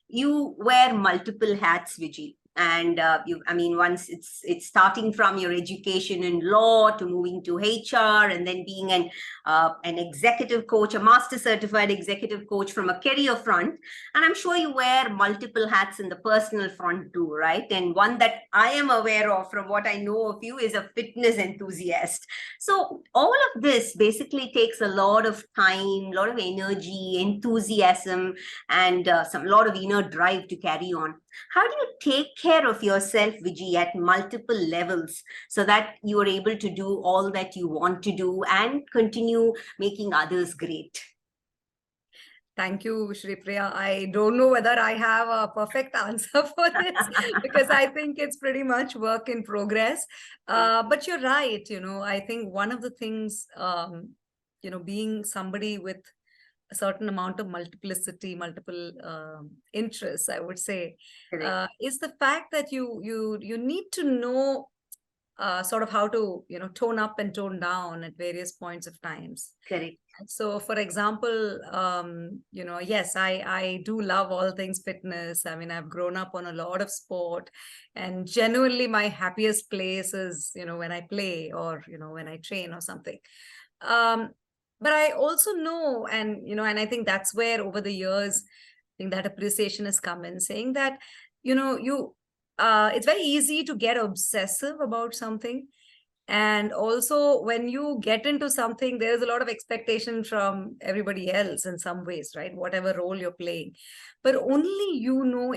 you wear multiple hats, Vijay. And once it's starting from your education in law to moving to HR, and then being an executive coach, a master certified executive coach from a career front. And I'm sure you wear multiple hats in the personal front too, right? And one that I am aware of from what I know of you is a fitness enthusiast. So all of this basically takes a lot of time, a lot of energy, enthusiasm, and a lot of inner drive to carry on. How do you take care of yourself, Vijay, at multiple levels so that you are able to do all that you want to do and continue making others great? Thank you, Shripriya. I don't know whether I have a perfect answer for this because I think it's pretty much work in progress. But you're right. I think one of the things, being somebody with a certain amount of multiplicity, multiple interests, I would say, is the fact that you need to know sort of how to, tone up and tone down at various points of times. Correct. So, for example, yes, I do love all things fitness. I mean, I've grown up on a lot of sport, and genuinely my happiest place is, when I play or, when I train or something. But I also know, and I think that's where over the years, I think that appreciation has come in, saying that, it's very easy to get obsessive about something. And also when you get into something, there's a lot of expectation from everybody else in some ways, right? Whatever role you're playing. But only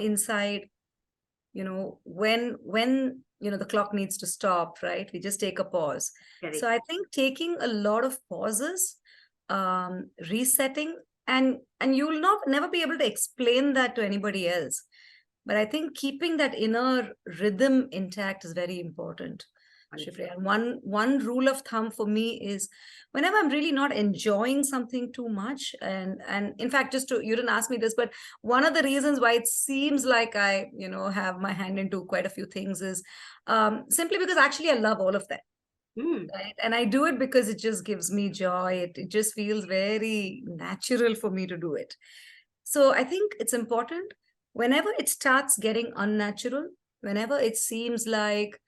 inside, when the clock needs to stop, right? We just take a pause. Correct. So I think taking a lot of pauses, resetting, and you'll never be able to explain that to anybody else. But I think keeping that inner rhythm intact is very important. And one rule of thumb for me is whenever I'm really not enjoying something too much, and in fact, you didn't ask me this, but one of the reasons why it seems like I, have my hand into quite a few things is simply because actually I love all of that. Right? And I do it because it just gives me joy. It just feels very natural for me to do it. So I think it's important whenever it starts getting unnatural, whenever it seems like,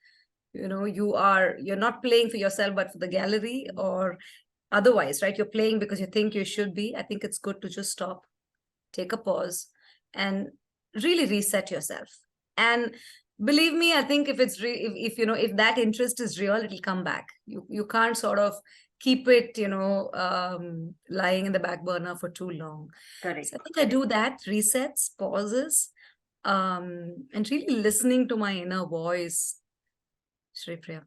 you're not playing for yourself, but for the gallery or otherwise, right? You're playing because you think you should be. I think it's good to just stop, take a pause, and really reset yourself. And believe me, I think if it's if that interest is real, it'll come back. You can't sort of keep it, lying in the back burner for too long. Correct. So I think I do that, resets, pauses, and really listening to my inner voice, Shripriya.